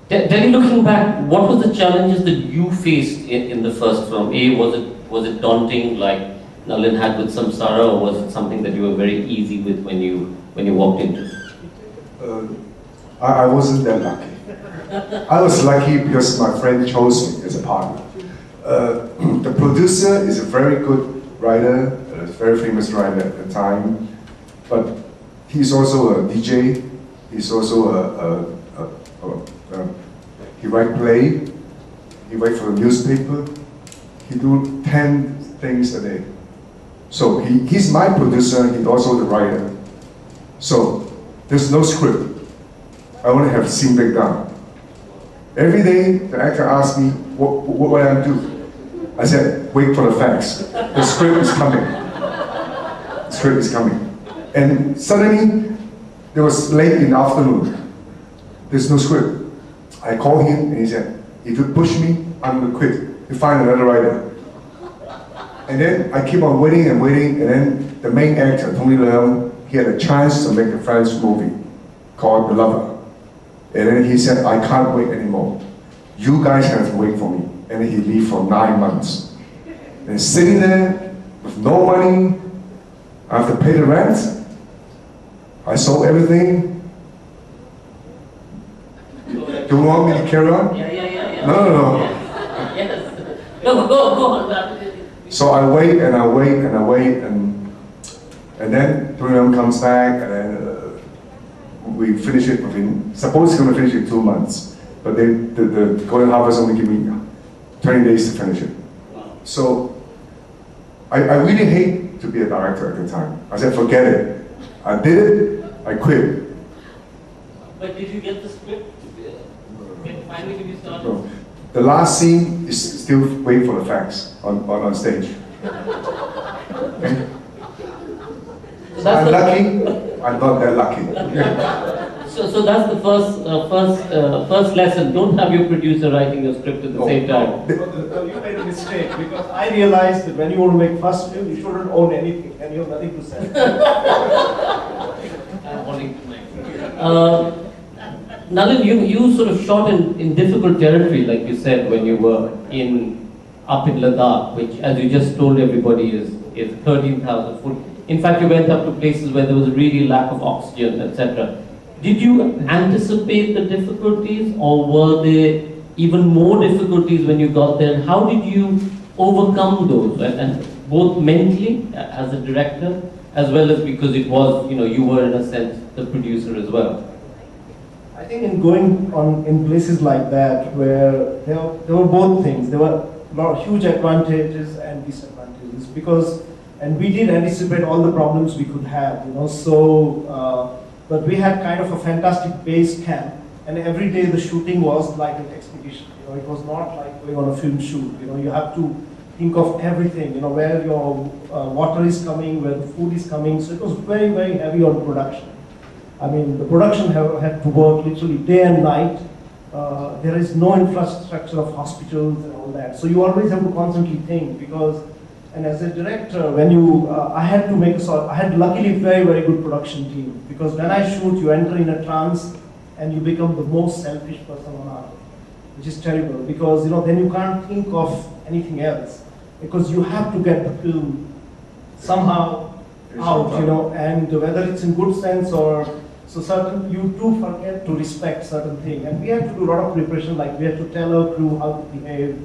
Then looking back, what was the challenges that you faced in the first film? Was it daunting like Nalin had with Samsara, or was it something that you were very easy with when you walked into it? I wasn't that lucky. I was lucky because my friend chose me as a partner. The producer is a very good writer, a very famous writer at the time, but he's also a DJ. He's also he write play. He write for the newspaper. He do 10 things a day. So he's my producer. He's also the writer. So there's no script. I only have scene breakdown. Every day, the actor asks me what I do. I said, wait for the facts. The script is coming. The script is coming. And suddenly, it was late in the afternoon. There's no script. I called him and he said, if you push me, I'm going to quit. You find another writer. And then I keep on waiting and waiting, and then the main actor, Tony Leung, he had a chance to make a French movie called The Lover. And then he said, I can't wait anymore. You guys have to wait for me. And then he leave for 9 months. And sitting there with no money, I have to pay the rent. I sold everything. Do you want me to carry on? Yeah. No. Yes. Go on. So I wait and I wait and I wait, and then Tony Leung comes back, and then we finish it within, suppose he's going to finish it in 2 months, but the Golden Harvest only give me 20 days to finish it. So I really hate to be a director at the time. I said, forget it. I did it, I quit. But did you get the script? Finally, did you start? No. The last scene is still wait for the facts on stage. Okay? So I'm lucky, I'm not that lucky. So that's the first lesson. Don't have your producer writing your script at the same time. You made a mistake, because I realized that when you want to make first film, you shouldn't own anything and you have nothing to sell. I'm wanting to make. Nalin, you sort of shot in difficult territory, like you said, when you were up in Ladakh, which, as you just told everybody, is 13,000 foot. In fact, you went up to places where there was really lack of oxygen, etc. Did you anticipate the difficulties, or were there even more difficulties when you got there? And how did you overcome those, and both mentally as a director, as well as because it was, you were in a sense the producer as well? I think in going on in places like that, where there were both things, there were huge advantages and disadvantages, and we did anticipate all the problems we could have, but we had kind of a fantastic base camp, and every day the shooting was like an expedition. It was not like going on a film shoot. You have to think of everything. Where your water is coming, where the food is coming. So it was very, very heavy on production. I mean, the production had to work literally day and night. There is no infrastructure of hospitals and all that. So you always have to constantly think, and as a director, when I had to make I had luckily very, very good production team, because when I shoot, you enter in a trance and you become the most selfish person on earth, which is terrible, because then you can't think of anything else, because you have to get the film somehow out, and whether it's in good sense or you do forget to respect certain things. And we had to do a lot of preparation, like we had to tell our crew how to behave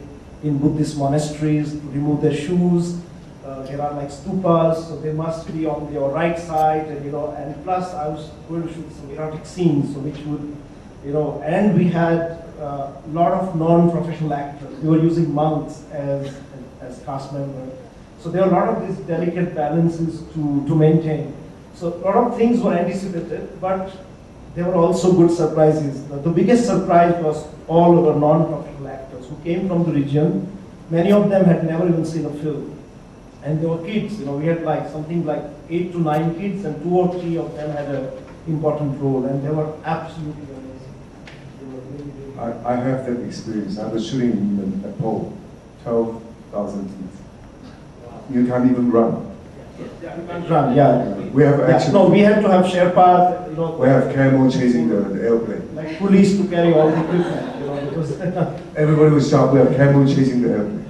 in Buddhist monasteries, to remove their shoes. There are like stupas, so they must be on your right side, and plus I was going to shoot some erotic scenes, so which would, and we had a lot of non-professional actors. We were using monks as cast members. So there are a lot of these delicate balances to maintain. So a lot of things were anticipated, but there were also good surprises. The biggest surprise was all our non-professional actors who came from the region. Many of them had never even seen a film. And they were kids, we had something like 8 to 9 kids, and 2 or 3 of them had an important role, and they were absolutely amazing. I have that experience. I was shooting in Nepal, 12,000 feet. You can't even run. Yeah, you can't run, yeah. We have Yeah, actually, no, we had to have Sherpas, you know, we have camel chasing the airplane. like police to carry all the equipment, you know, because Everybody was shot. We have camel chasing the airplane.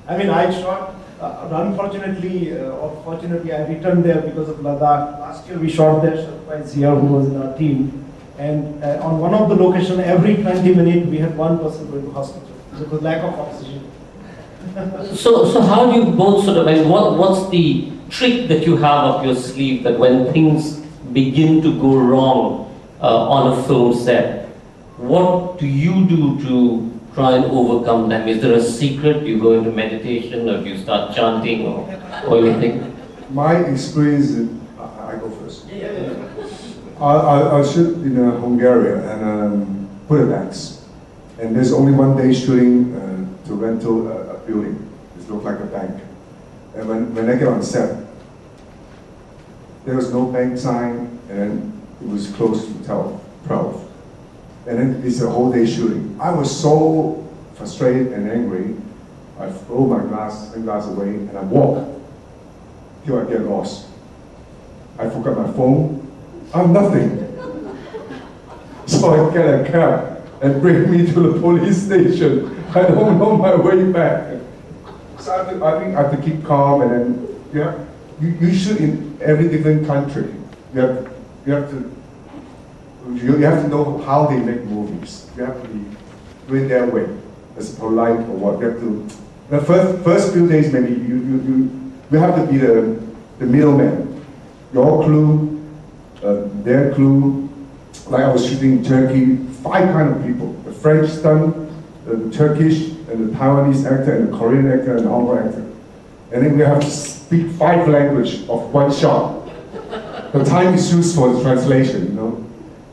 I mean, I shot, unfortunately, or fortunately, I returned there because of Ladakh. Last year we shot there, Sharpai Zia, who was in our team. And on one of the locations, every 20 minutes, we had one person going to hospital because lack of oxygen. So how do you both sort of, I mean, what's the trick that you have up your sleeve that when things begin to go wrong on a film set, what do you do to try and overcome them? Is there a secret? Do you go into meditation, or do you start chanting, or you think? My experience, I go first. I'll shoot in Hungary and Budapest, and there's only one day shooting to rental a building. It looks like a bank. And when I get on set, there was no bank sign, and then it was close to 12. And then it's a whole day shooting. I was so frustrated and angry, I throw my sunglasses away and I walk till I get lost. I forgot my phone. I have nothing. So I get a cab and bring me to the police station. I don't know my way back. So I think I have to keep calm, and then you shoot in every different country. You have to know how they make movies. You have to be doing their way, as polite or what. You have to. The first few days, maybe you have to be the middleman. Your crew, their crew. Like I was shooting in Turkey, 5 kind of people: the French stunt, the Turkish, and the Taiwanese actor, and the Korean actor, and the Hong Kong actor. And then we have to speak 5 languages of one shot. The time is used for the translation, you know.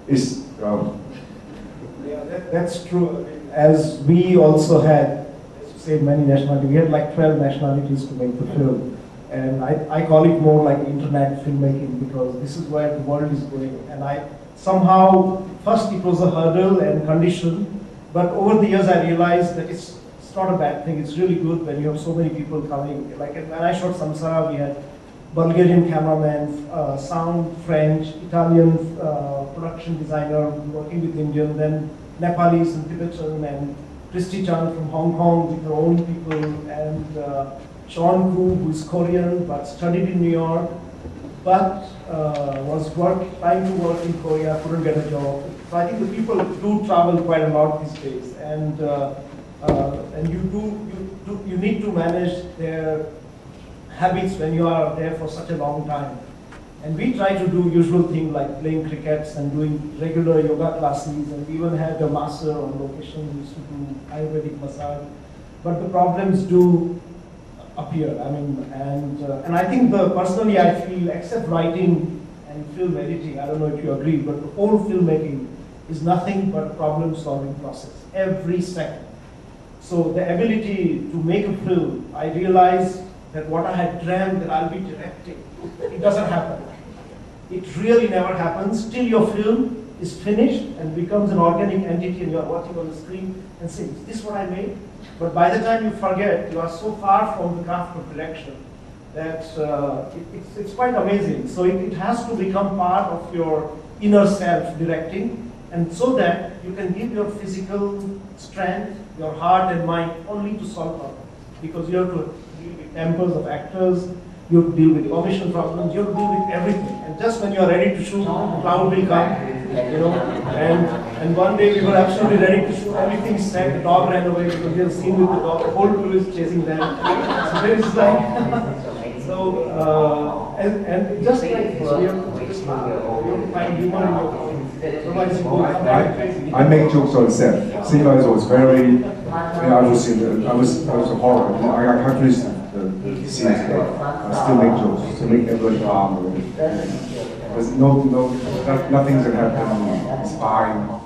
Is yeah, that's true. As we also had, as you say, many nationalities. We had like 12 nationalities to make the film, and I call it more like internet filmmaking because this is where the world is going. And I somehow first it was a hurdle and condition, but over the years I realized that it's not a bad thing. It's really good when you have so many people coming. Like when I shot Samsara, we had Bulgarian cameraman, sound French, Italian production designer working with Indian, then Nepalese and Tibetan, and Christy Chan from Hong Kong with her own people, and Sean Koo, who is Korean but studied in New York, but was trying to work in Korea, couldn't get a job. So I think the people do travel quite a lot these days, and you need to manage their habits when you are there for such a long time. And we try to do usual things like playing crickets and doing regular yoga classes, and we even had a master on location who used to do Ayurvedic massage. But the problems do appear. I mean, and I think personally I feel, except writing and film editing, I don't know if you agree, but the whole filmmaking is nothing but a problem-solving process every second. So the ability to make a film, I realized that what I had dreamt that I'll be directing, it doesn't happen. It really never happens till your film is finished and becomes an organic entity and you're watching on the screen and saying, is this what I made? But by the time you forget, you are so far from the craft of direction that it's quite amazing. So it has to become part of your inner self directing, and so that you can give your physical strength, your heart and mind only to solve problems. Because you have to deal with tempers of actors, you have to deal with commission problems, you have to deal with everything. And just when you are ready to shoot, the cloud will come, you know. And one day we were absolutely ready to shoot, everything set, the dog ran away because we had seen with the dog, the whole crew is chasing them. So there is like, so, and just like this, we have to just find humor in your film. Otherwise you go crazy. I make jokes on set. Siemens was very. I was a horror. I can't finish the scenes today. I still make jokes to make everybody calm. There's nothing's gonna happen. It's fine.